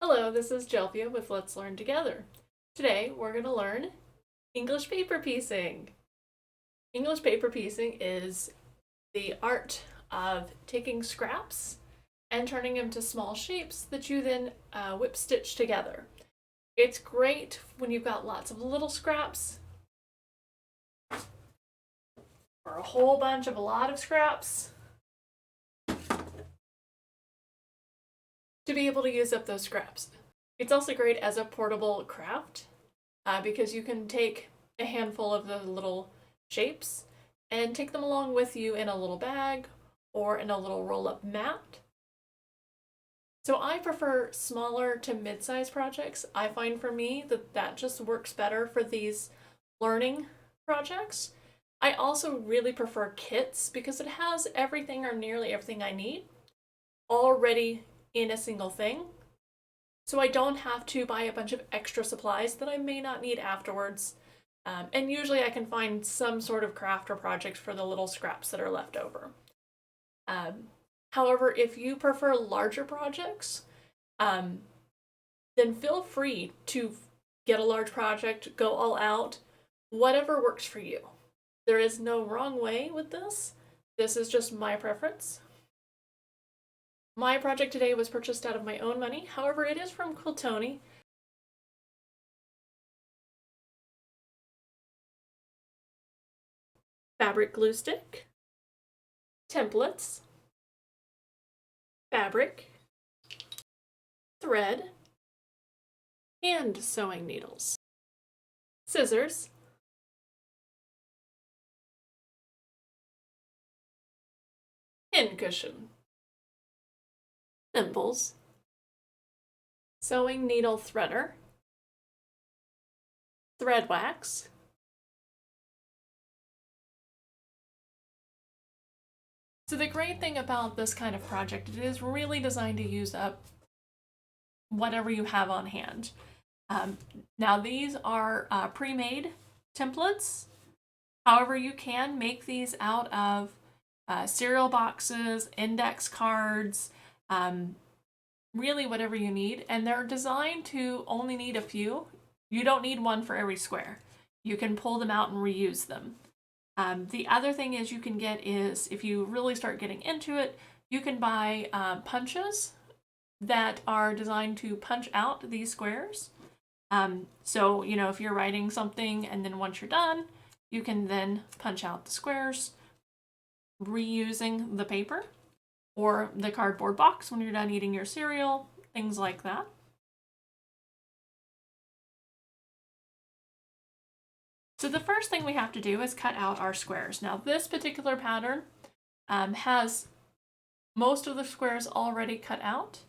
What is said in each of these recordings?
Hello, this is Jelpia with Let's Learn Together. Today we're going to learn English paper piecing. English paper piecing is the art of taking scraps and turning them to small shapes that you then whip stitch together. It's great when you've got lots of little scraps or a whole bunch of a lot of scraps to be able to use up those scraps. It's also great as a portable craft because you can take a handful of the little shapes and take them along with you in a little bag or in a little roll-up mat. So I prefer smaller to mid-sized projects. I find for me that just works better for these learning projects. I also really prefer kits because it has everything or nearly everything I need already in a single thing. So I don't have to buy a bunch of extra supplies that I may not need afterwards. And usually I can find some sort of craft or project for the little scraps that are left over. However, if you prefer larger projects, then feel free to get a large project, go all out, whatever works for you. There is no wrong way with this. This is just my preference. My project today was purchased out of my own money. However, it is from Quiltoni. Fabric glue stick, templates, fabric, thread, and sewing needles, scissors, pin cushion, thimbles, sewing needle threader, thread wax, so the great thing about this kind of project, it is really designed to use up whatever you have on hand. Now these are pre-made templates. However, you can make these out of cereal boxes, index cards, really whatever you need. And they're designed to only need a few. You don't need one for every square. You can pull them out and reuse them. The other thing is you can get is, if you really start getting into it, you can buy punches that are designed to punch out these squares. So, you know, if you're writing something and then once you're done, you can then punch out the squares, reusing the paper or the cardboard box when you're done eating your cereal, things like that. So the first thing we have to do is cut out our squares. Now this particular pattern has most of the squares already cut out,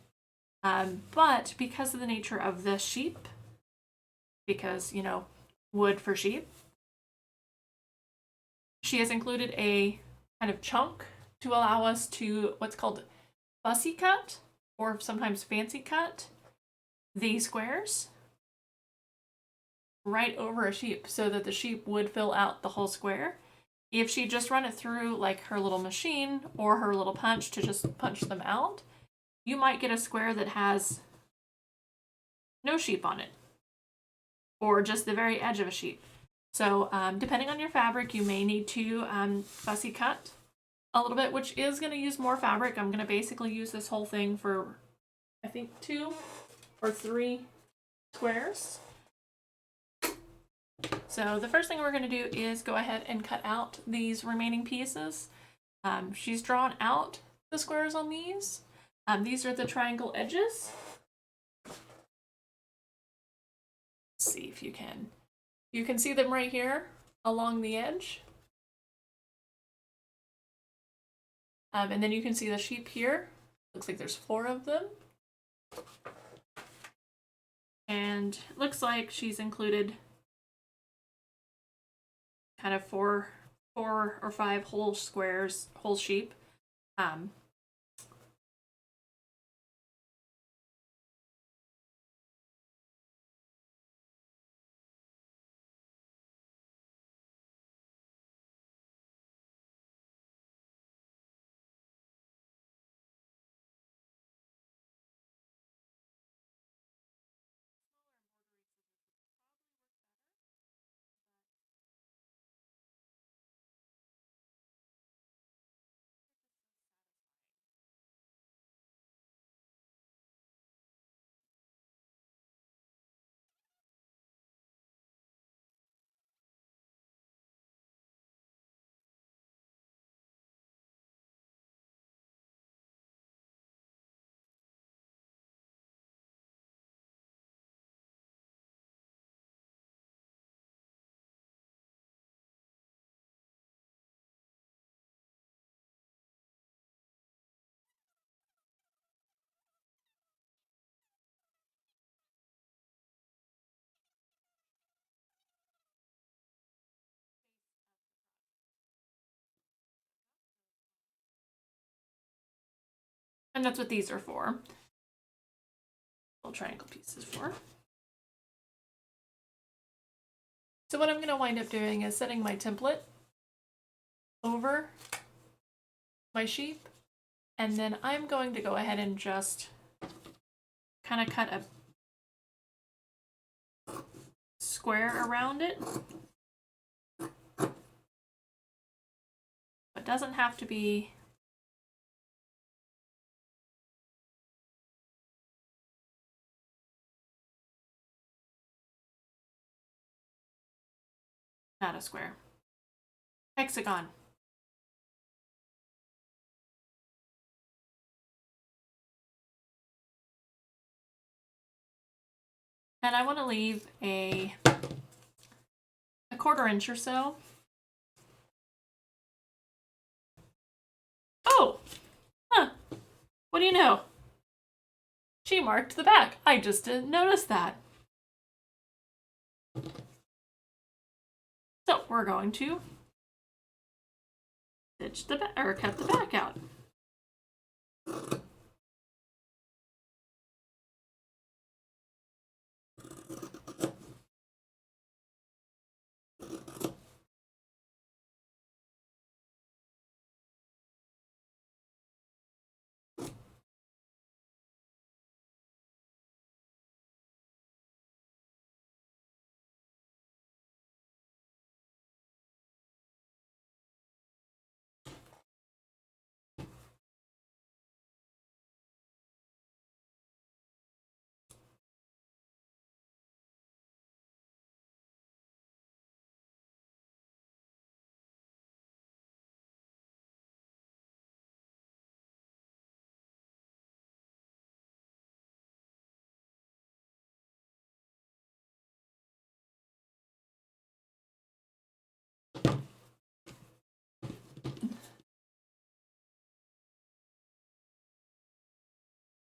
but because of the nature of the sheep, because, you know, wood for sheep, she has included a kind of chunk to allow us to what's called fussy cut, or sometimes fancy cut, the squares right over a sheep so that the sheep would fill out the whole square. If she just run it through like her little machine or her little punch to just punch them out, you might get a square that has no sheep on it, or just the very edge of a sheep. So depending on your fabric, you may need to fussy cut a little bit, which is going to use more fabric. I'm going to basically use this whole thing for, I think, 2 or 3 squares. So the first thing we're going to do is go ahead and cut out these remaining pieces. She's drawn out the squares on these. These are the triangle edges. Let's see if you can. You can see them right here along the edge. And then you can see the sheep here. Looks like there's 4 of them. And it looks like she's included kind of 4 or 5 whole squares, whole sheep. And that's what these are for. Little triangle pieces for. So what I'm going to wind up doing is setting my template over my sheep, and then I'm going to go ahead and just kind of cut a square around it. It doesn't have to be not a square. Hexagon. And I want to leave a 1/4 inch or so. Oh! Huh. What do you know? She marked the back. I just didn't notice that. So we're going to stitch the back, or cut the back out.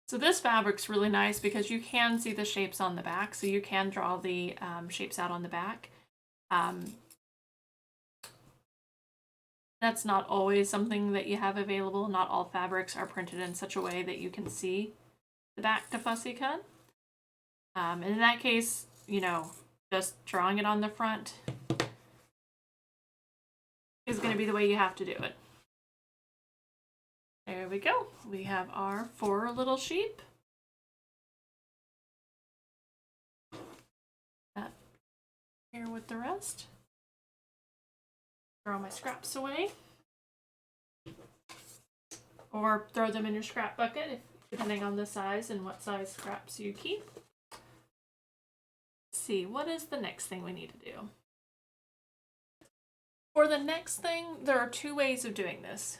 So this fabric's really nice because you can see the shapes on the back, so you can draw the shapes out on the back. That's not always something that you have available. Not all fabrics are printed in such a way that you can see the back to fussy cut. And in that case, you know, just drawing it on the front is going to be the way you have to do it. There we go. We have our 4 little sheep. That here with the rest. Throw my scraps away. Or throw them in your scrap bucket, depending on the size and what size scraps you keep. Let's see, what is the next thing we need to do? For the next thing, there are 2 ways of doing this.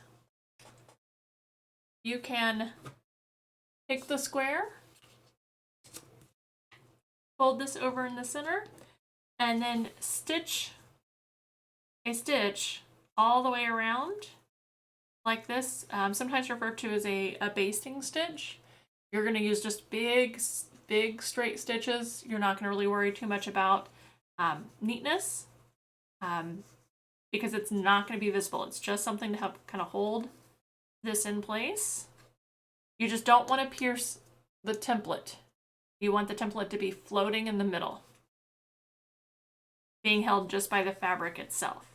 You can pick the square, fold this over in the center, and then stitch a stitch all the way around like this, sometimes referred to as a basting stitch. You're going to use just big straight stitches. You're not going to really worry too much about neatness because it's not going to be visible. It's just something to help kind of hold this in place. You just don't want to pierce the template. You want the template to be floating in the middle, being held just by the fabric itself.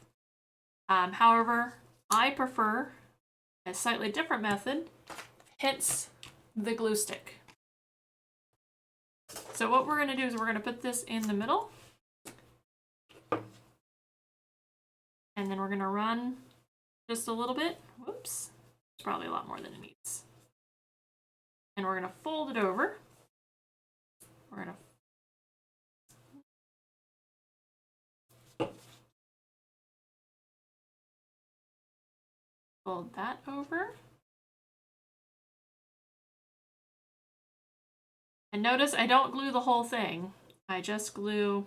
However, I prefer a slightly different method, hence the glue stick. So what we're going to do is we're going to put this in the middle, and then we're going to run just a little bit. Whoops. Probably a lot more than it needs. And we're going to fold it over. We're going to fold that over. And notice I don't glue the whole thing. I just glue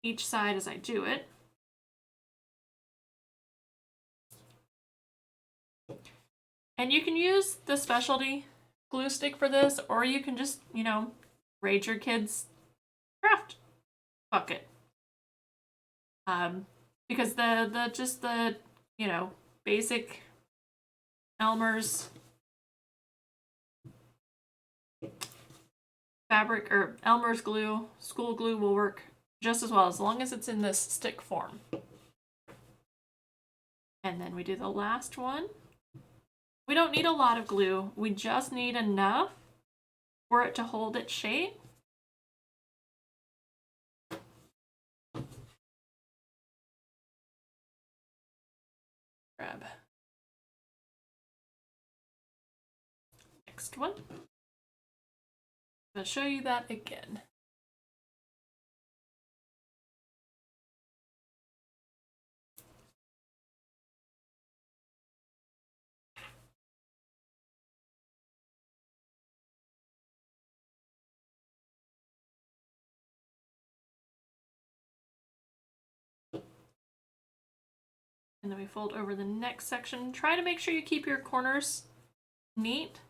each side as I do it. And you can use the specialty glue stick for this, or you can just, you know, raid your kids' craft bucket. Because the you know, basic Elmer's fabric or Elmer's glue, school glue will work just as well as long as it's in this stick form. And then we do the last one. We don't need a lot of glue. We just need enough for it to hold its shape. Grab next one. I'm going to show you that again. And then we fold over the next section. Try to make sure you keep your corners neat.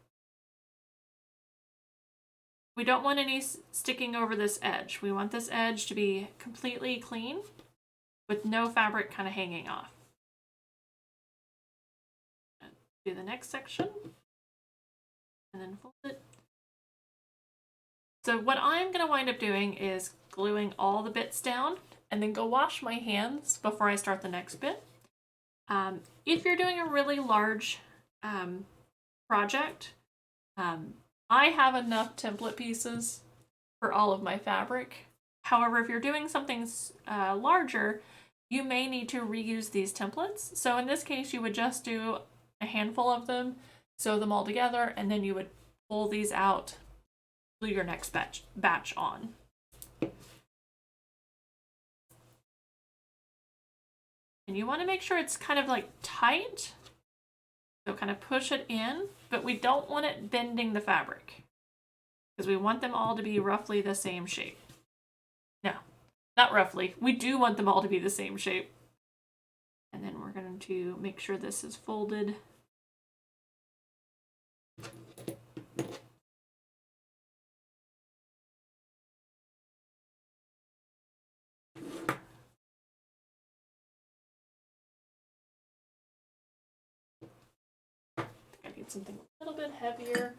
We don't want any sticking over this edge. We want this edge to be completely clean with no fabric kind of hanging off. Do the next section and then fold it. So what I'm going to wind up doing is gluing all the bits down and then go wash my hands before I start the next bit. If you're doing a really large project, I have enough template pieces for all of my fabric. However, if you're doing something larger, you may need to reuse these templates. So in this case, you would just do a handful of them, sew them all together, and then you would pull these out, glue your next batch on. And you want to make sure it's kind of like tight. So kind of push it in, but we don't want it bending the fabric because we want them all to be roughly the same shape. No, not roughly. We do want them all to be the same shape. And then we're going to make sure this is folded. I need something a little bit heavier.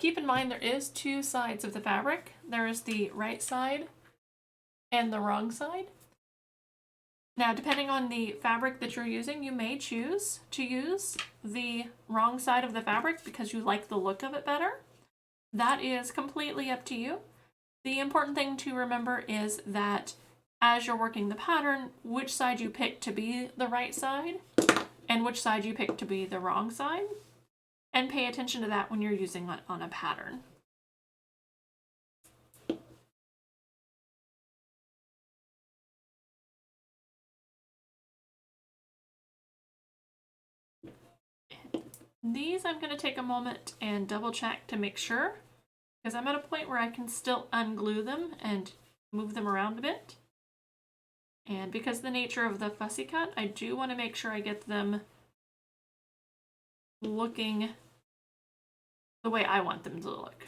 Keep in mind there is two sides of the fabric. There is the right side and the wrong side. Now, depending on the fabric that you're using, you may choose to use the wrong side of the fabric because you like the look of it better. That is completely up to you. The important thing to remember is that as you're working the pattern, which side you pick to be the right side and which side you pick to be the wrong side. And pay attention to that when you're using it on a pattern. These I'm going to take a moment and double check to make sure, because I'm at a point where I can still unglue them and move them around a bit. And because of the nature of the fussy cut, I do want to make sure I get them looking the way I want them to look.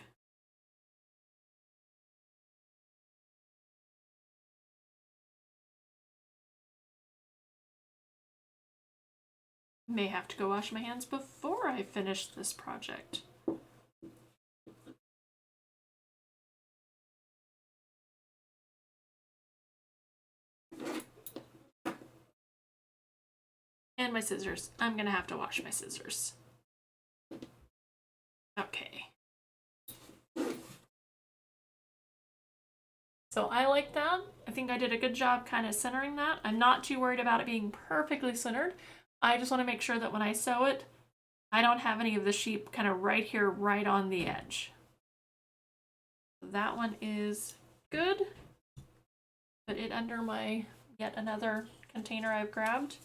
May have to go wash my hands before I finish this project. And my scissors. I'm gonna have to wash my scissors. Okay. So I like that. I think I did a good job kind of centering that. I'm not too worried about it being perfectly centered. I just want to make sure that when I sew it, I don't have any of the sheep kind of right here, right on the edge. That one is good. Put it under my yet another container I've grabbed.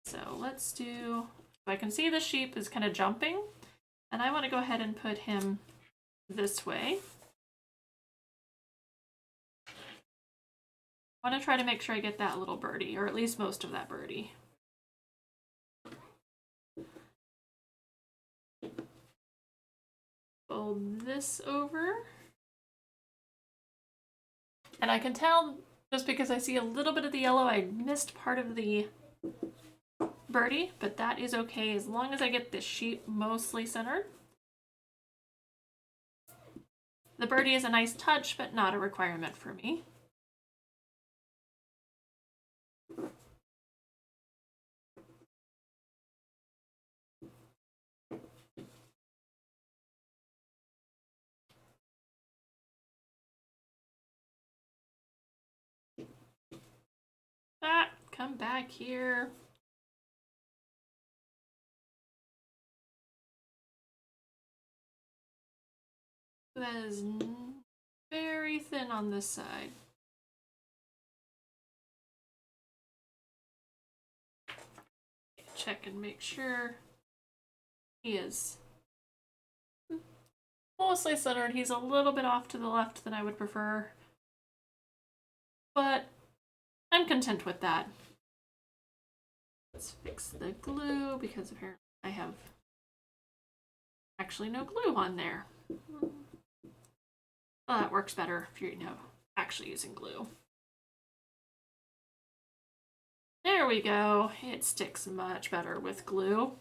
So let's do, I can see the sheep is kind of jumping, and I want to go ahead and put him this way. I want to try to make sure I get that little birdie, or at least most of that birdie. Fold this over. And I can tell, just because I see a little bit of the yellow, I missed part of the birdie, but that is okay as long as I get the sheep mostly centered. The birdie is a nice touch, but not a requirement for me. Come back here. That is very thin on this side. Check and make sure he is mostly centered. He's a little bit off to the left than I would prefer, but I'm content with that. Let's fix the glue because apparently I have actually no glue on there. Well, that works better if you're actually using glue. There we go. It sticks much better with glue.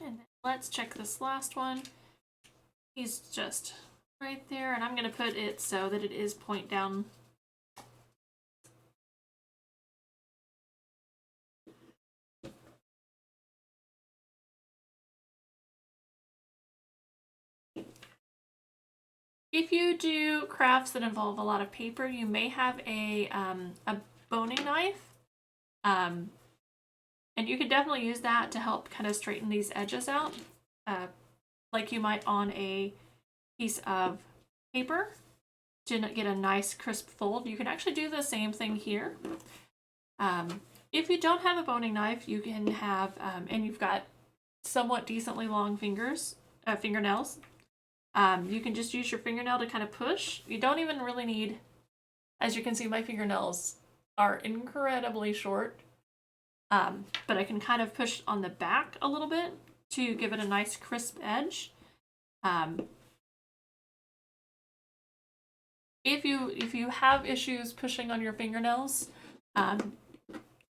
And let's check this last one. He's just right there, and I'm going to put it so that it is point down. If you do crafts that involve a lot of paper, you may have a boning knife. And you could definitely use that to help kind of straighten these edges out, like you might on a piece of paper to get a nice crisp fold. You can actually do the same thing here. If you don't have a boning knife, you can have, and you've got somewhat decently long fingernails, you can just use your fingernail to kind of push. You don't even really need, as you can see, my fingernails are incredibly short, but I can kind of push on the back a little bit to give it a nice crisp edge. If you have issues pushing on your fingernails, I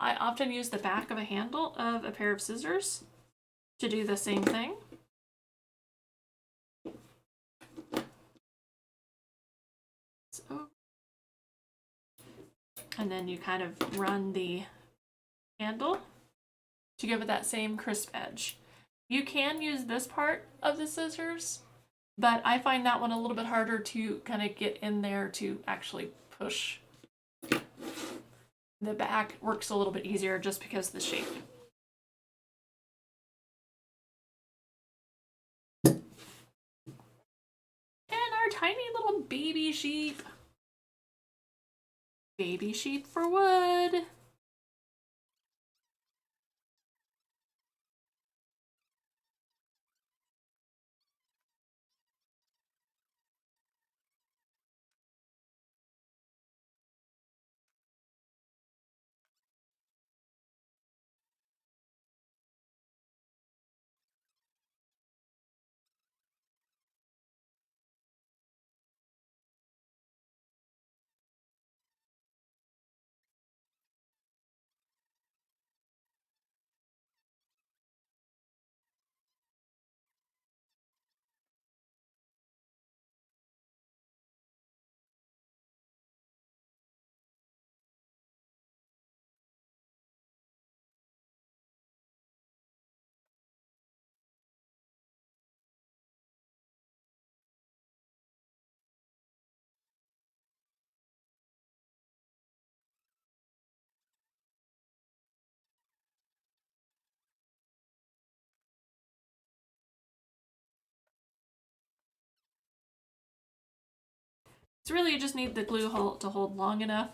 often use the back of a handle of a pair of scissors to do the same thing. So, and then you kind of run the handle to give it that same crisp edge. You can use this part of the scissors, but I find that one a little bit harder to kind of get in there to actually push. The back works a little bit easier just because of the shape. And our tiny little baby sheep. Baby sheep for wood. So really you just need the glue to hold long enough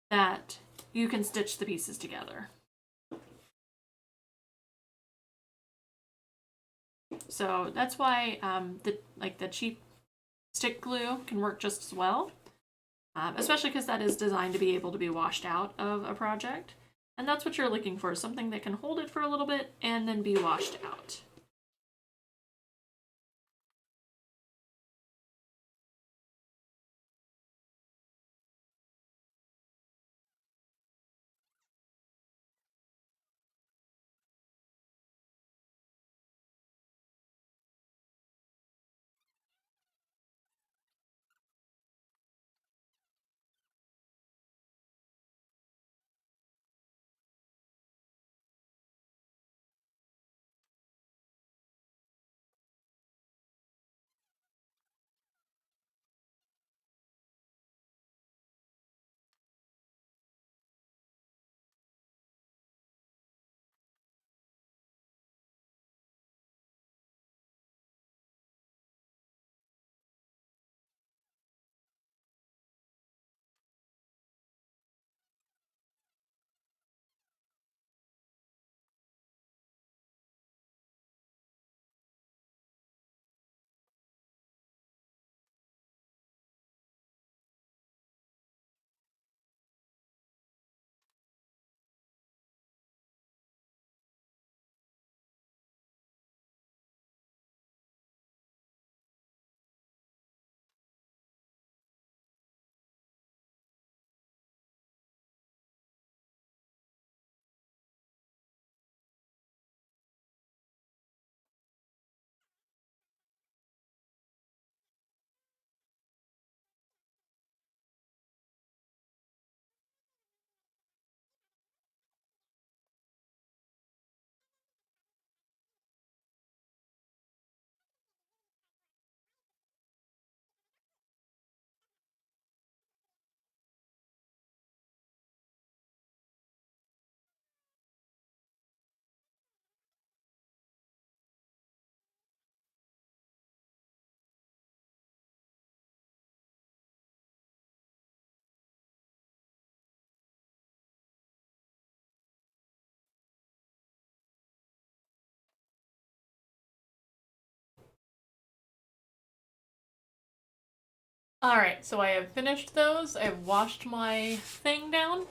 that you can stitch the pieces together. So that's why the cheap stick glue can work just as well, especially because that is designed to be able to be washed out of a project. And that's what you're looking for, something that can hold it for a little bit and then be washed out. Alright, so I have finished those. I've washed my thing down.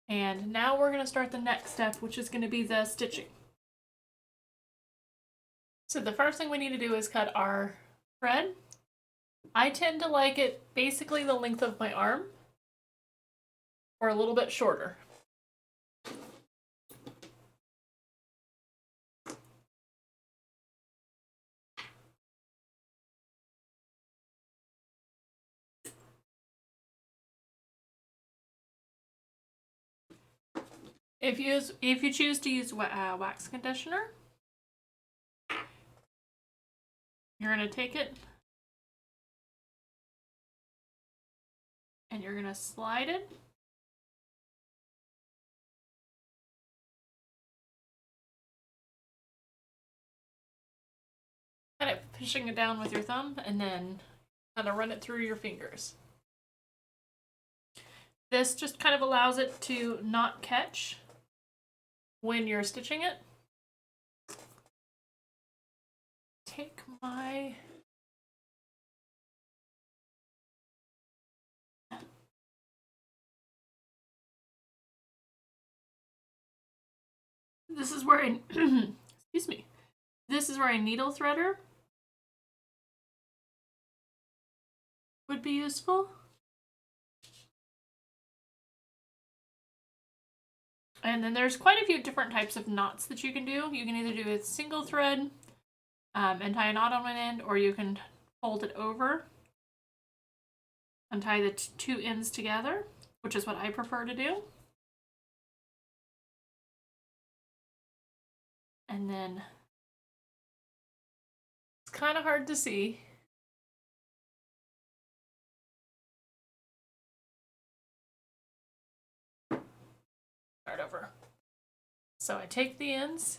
And now we're going to start the next step, which is going to be the stitching. So the first thing we need to do is cut our thread. I tend to like it basically the length of my arm, or a little bit shorter. If you choose to use wax conditioner, you're going to take it and you're going to slide it. Kind of pushing it down with your thumb and then kind of run it through your fingers. This just kind of allows it to not catch when you're stitching it. Take my this is where I excuse me. This is where a needle threader would be useful. And then there's quite a few different types of knots that you can do. You can either do a single thread and tie a knot on one end, or you can fold it over and tie the two ends together, which is what I prefer to do. And then it's kind of hard to see. Start over. So I take the ends,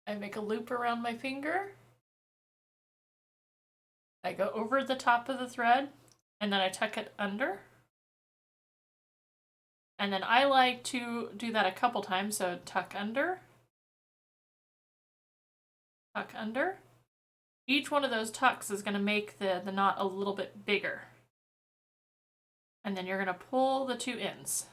I make a loop around my finger, I go over the top of the thread and then I tuck it under. And then I like to do that a couple times, so tuck under, tuck under. Each one of those tucks is going to make the knot a little bit bigger. And then you're going to pull the two ends.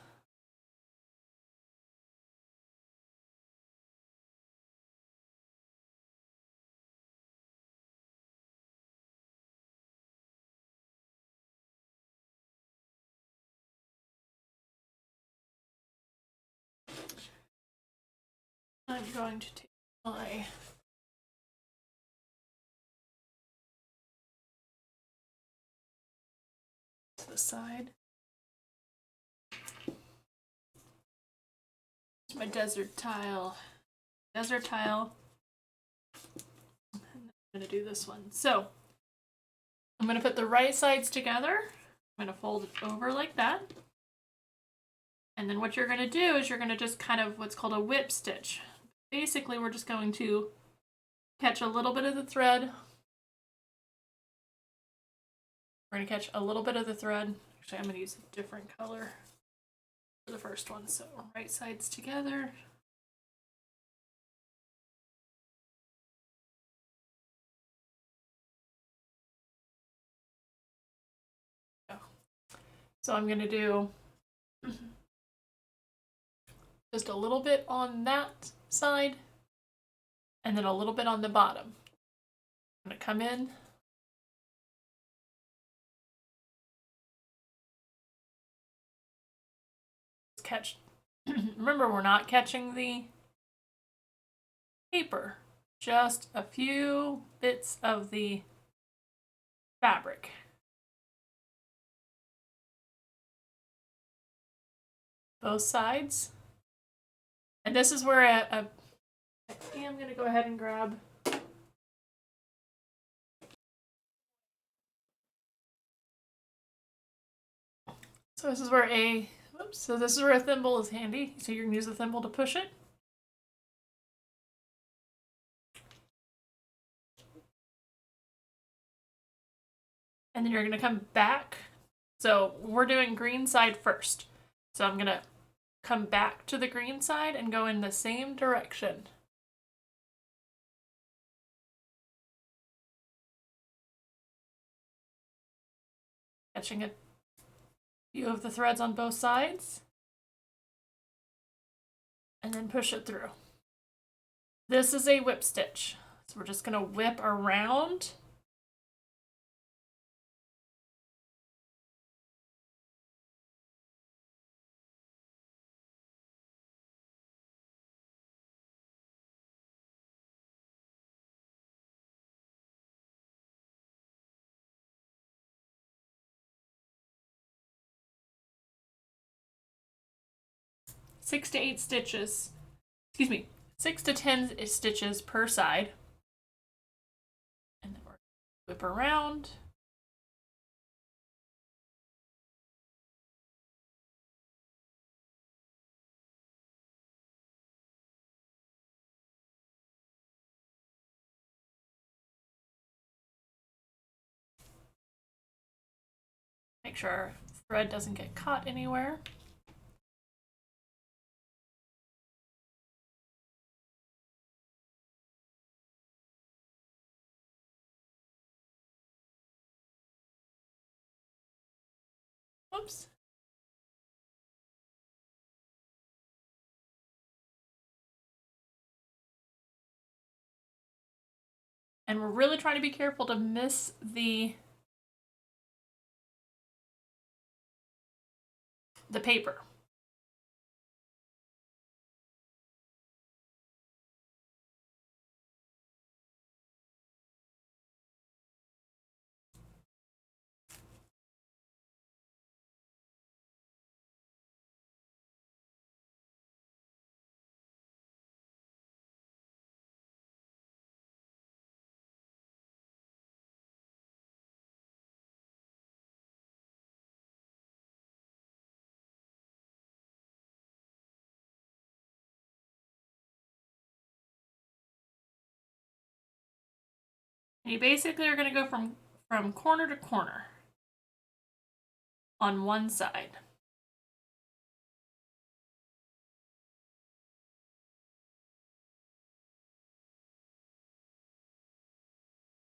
I'm going to take my to the side. It's my desert tile. Desert tile. And I'm going to do this one. So I'm going to put the right sides together. I'm going to fold it over like that. And then what you're going to do is you're going to just kind of what's called a whip stitch. Basically, we're just going to catch a little bit of the thread. We're going to catch a little bit of the thread. Actually, I'm going to use a different color for the first one. So right sides together. So I'm going to do just a little bit on that side and then a little bit on the bottom. I'm going to come in. Catch. Remember, we're not catching the paper, just a few bits of the fabric. Both sides. And this is where I am going to go ahead and grab so this is where a thimble is handy. So you can use the thimble to push it. And then you're going to come back. So we're doing green side first. So I'm going to come back to the green side and go in the same direction. Catching a few of the threads on both sides. And then push it through. This is a whip stitch. So we're just going to whip around. Six to 10 stitches per side. And then we're whip around. Make sure our thread doesn't get caught anywhere. Oops. And we're really trying to be careful to miss the paper. And you basically are going to go from from corner to corner on one side.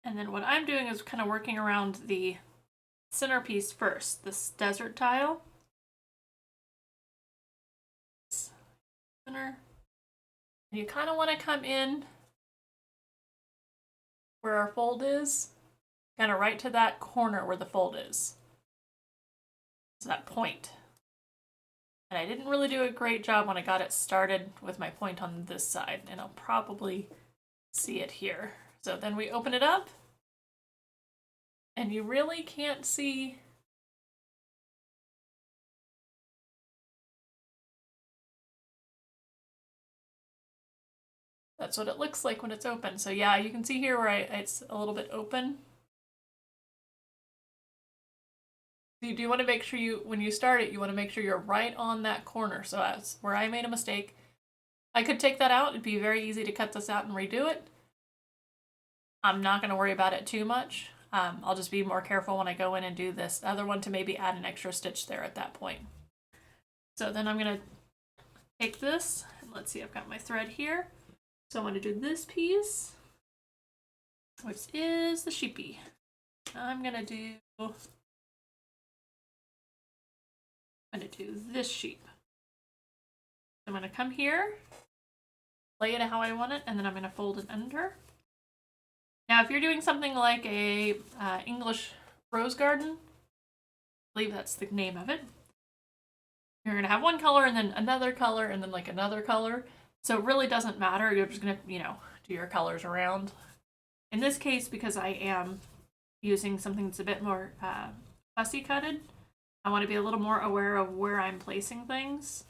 And then what I'm doing is kind of working around the centerpiece first, this desert tile. Center. And you kind of want to come in where our fold is, kind of right to that corner where the fold is. So that point. And I didn't really do a great job when I got it started with my point on this side, and I'll probably see it here. So then we open it up, and you really can't see that's what it looks like when it's open. So yeah, you can see here where it's a little bit open. You do want to make sure when you start it, you want to make sure you're right on that corner. So that's where I made a mistake. I could take that out. It'd be very easy to cut this out and redo it. I'm not going to worry about it too much. I'll just be more careful when I go in and do this other one to maybe add an extra stitch there at that point. So then I'm going to take this, and let's see, I've got my thread here. So I'm going to do this piece, which is the sheepy. I'm going to do this sheep. I'm going to come here, lay it how I want it, and then I'm going to fold it under. Now, if you're doing something like a English rose garden, I believe that's the name of it, you're going to have one color and then another color and then like another color. So it really doesn't matter. You're just going to, do your colors around. In this case, because I am using something that's a bit more fussy cutted, I want to be a little more aware of where I'm placing things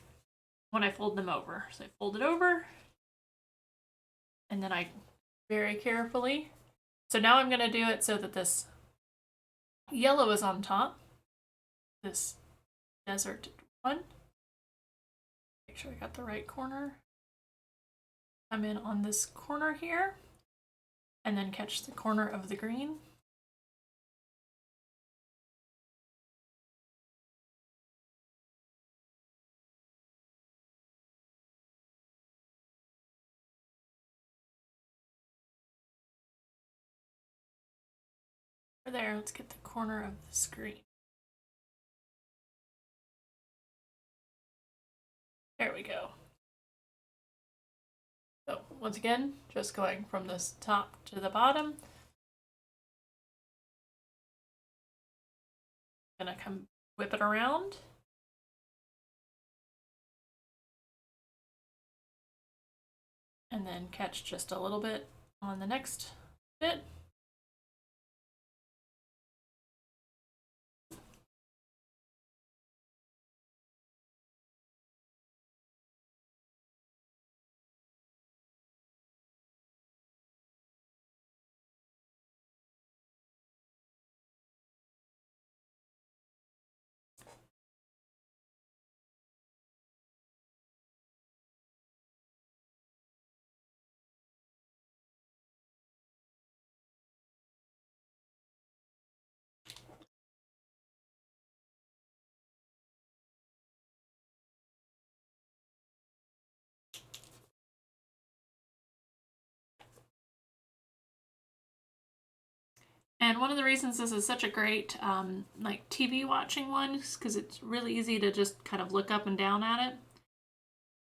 when I fold them over. So I fold it over, and then I very carefully. So now I'm going to do it so that this yellow is on top, this desert one. Make sure I got the right corner. Come in on this corner here, and then catch the corner of the green. There, let's get the corner of the screen. There we go. So once again, just going from this top to the bottom. I'm gonna come whip it around. And then catch just a little bit on the next bit. And one of the reasons this is such a great like TV watching one is because it's really easy to just kind of look up and down at it.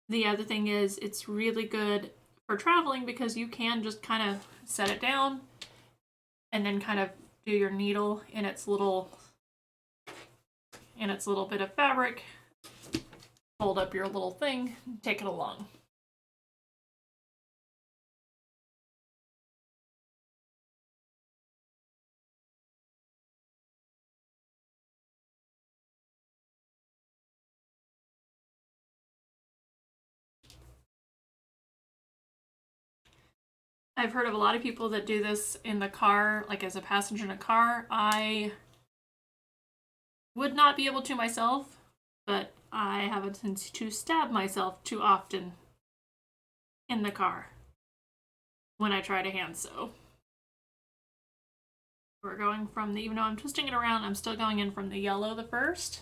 The other thing is it's really good for traveling because you can just kind of set it down and then kind of do your needle in its little bit of fabric, fold up your little thing, and take it along. I've heard of a lot of people that do this in the car, like as a passenger in a car. I would not be able to myself, but I have a tendency to stab myself too often in the car when I try to hand sew. We're going from the, even though I'm twisting it around, I'm still going in from the yellow the first,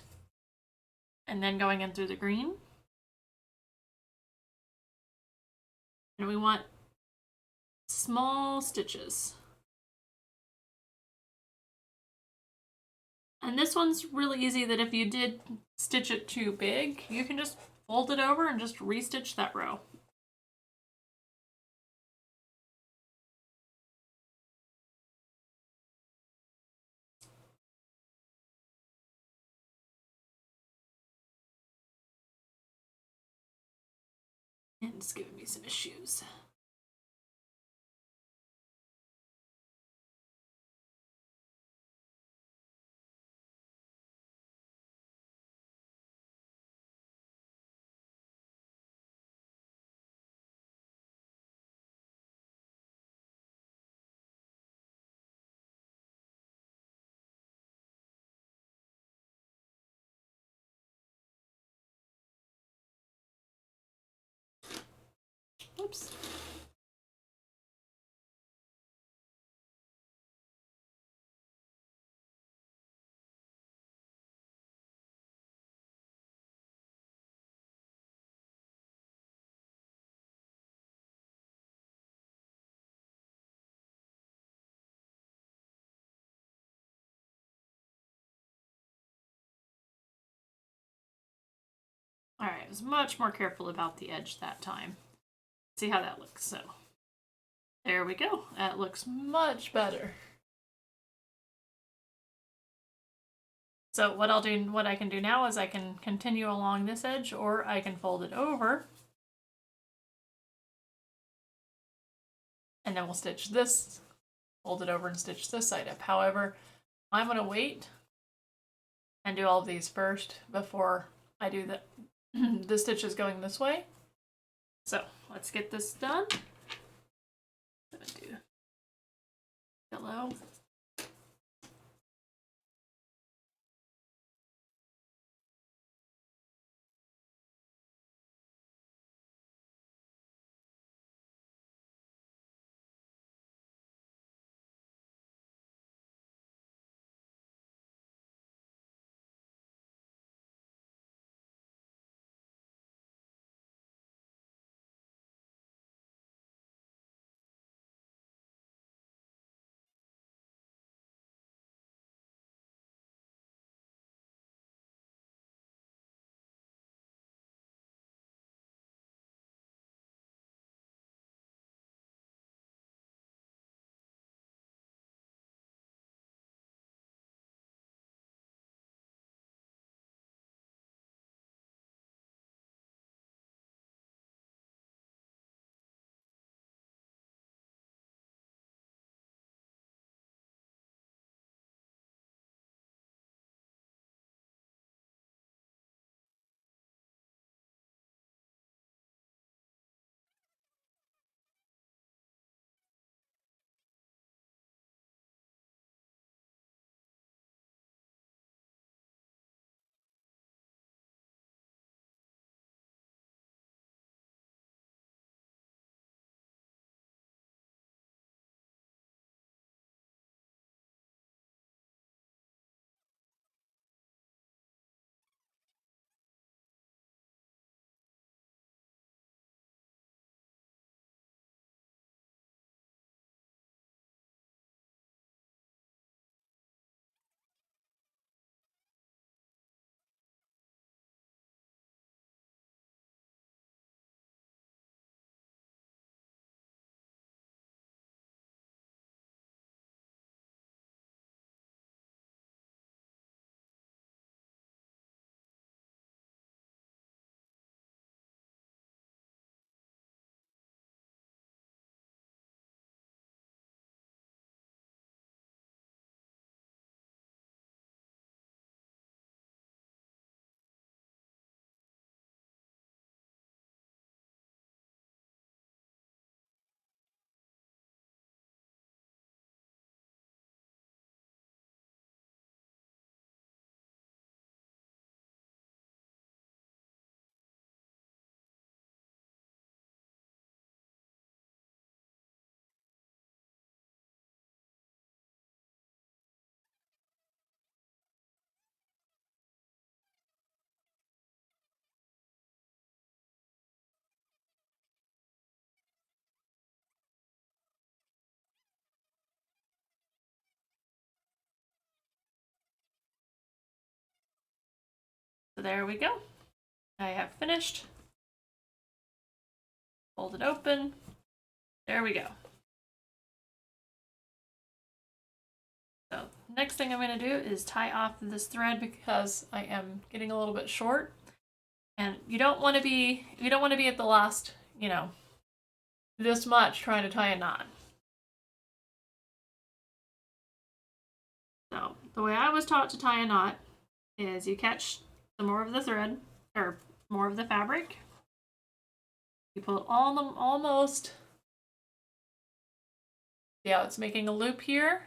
and then going in through the green. And we want small stitches. And this one's really easy, that if you did stitch it too big, you can just fold it over and just restitch that row. And it's giving me some issues. Oops. Alright, I was much more careful about the edge that time. See how that looks. So, there we go. That looks much better. So what I can do now is I can continue along this edge, or I can fold it over. And then we'll stitch this, fold it over and stitch this side up. However, I'm gonna wait and do all of these first before I do the stitches going this way. So let's get this done. I'm gonna do yellow. So there we go. I have finished. Fold it open. There we go. So next thing I'm going to do is tie off this thread because I am getting a little bit short. And you don't want to be at the last, this much trying to tie a knot. So the way I was taught to tie a knot is you catch some more of the thread, or more of the fabric. You pull it almost. See how it's making a loop here?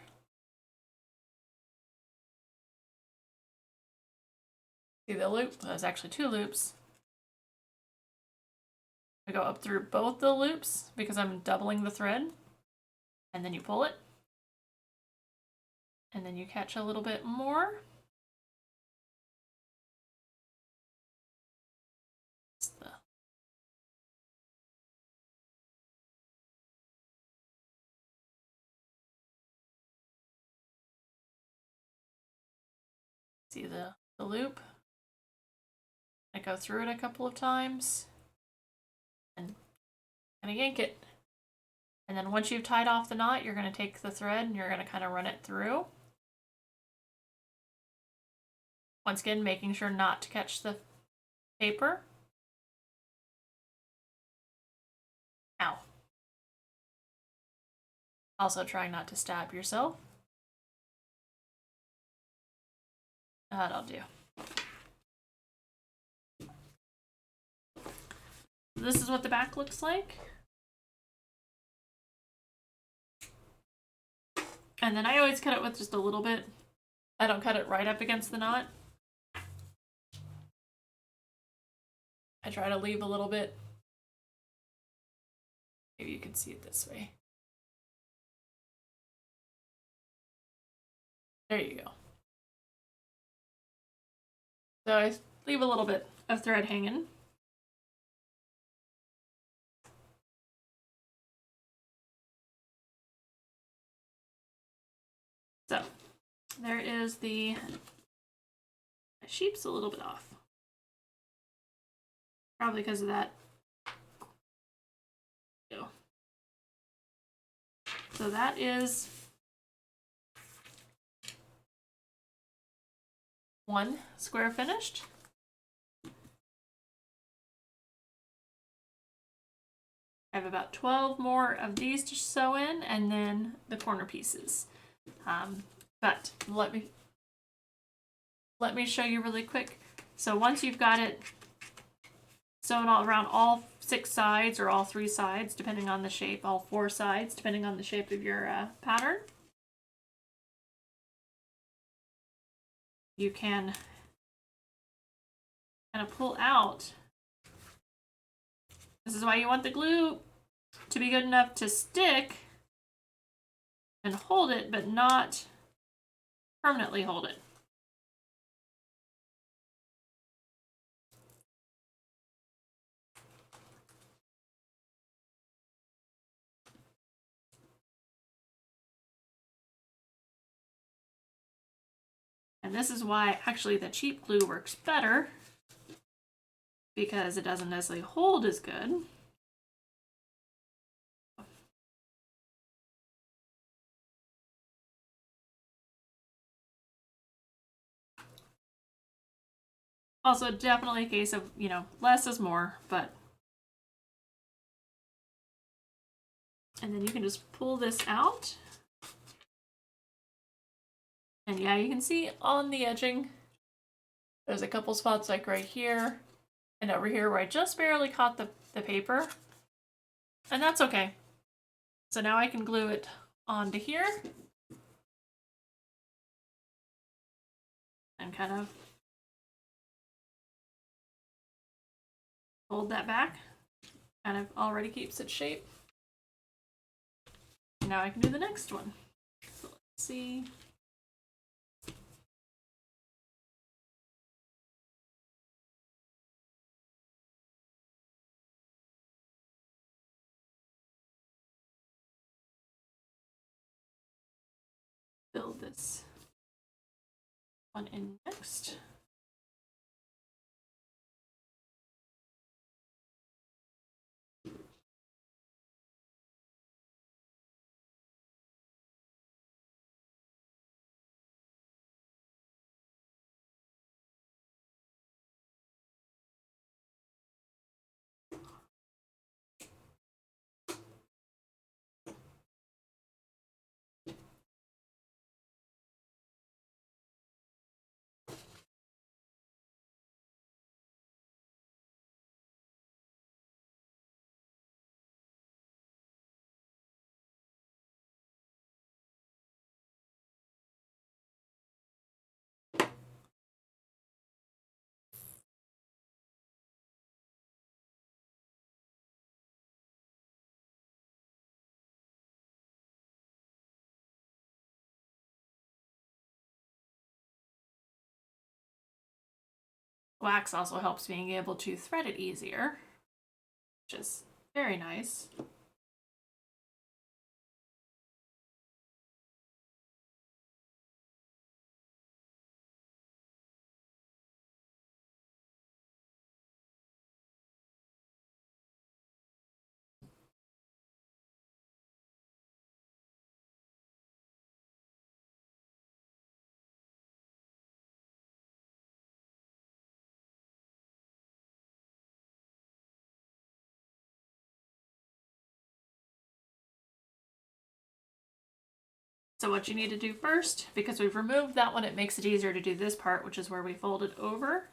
See the loop? There's actually two loops. I go up through both the loops because I'm doubling the thread. And then you pull it. And then you catch a little bit more. See the loop? I go through it a couple of times and kind of yank it. And then once you've tied off the knot, you're going to take the thread and you're going to kind of run it through. Once again, making sure not to catch the paper. Ow. Also trying not to stab yourself. That'll do. This is what the back looks like. And then I always cut it with just a little bit. I don't cut it right up against the knot. I try to leave a little bit. Maybe you can see it this way. There you go. So I leave a little bit of thread hanging. So there is the sheep's a little bit off. Probably because of that. So that is one square finished. I have about 12 more of these to sew in, and then the corner pieces. But let me show you really quick. So once you've got it sewn all around all 6 sides or all 3 sides, depending on the shape, all 4 sides, depending on the shape of your pattern, you can kind of pull out. This is why you want the glue to be good enough to stick and hold it, but not permanently hold it. And this is why actually the cheap glue works better, because it doesn't necessarily hold as good. Also, definitely a case of, less is more, but. And then you can just pull this out. And yeah, you can see on the edging, there's a couple spots like right here and over here where I just barely caught the paper. And that's okay. So now I can glue it onto here. And kind of fold that back. Kind of already keeps its shape. Now I can do the next one. So let's see. Fill this one in next. Wax also helps being able to thread it easier, which is very nice. So what you need to do first, because we've removed that one, it makes it easier to do this part, which is where we fold it over.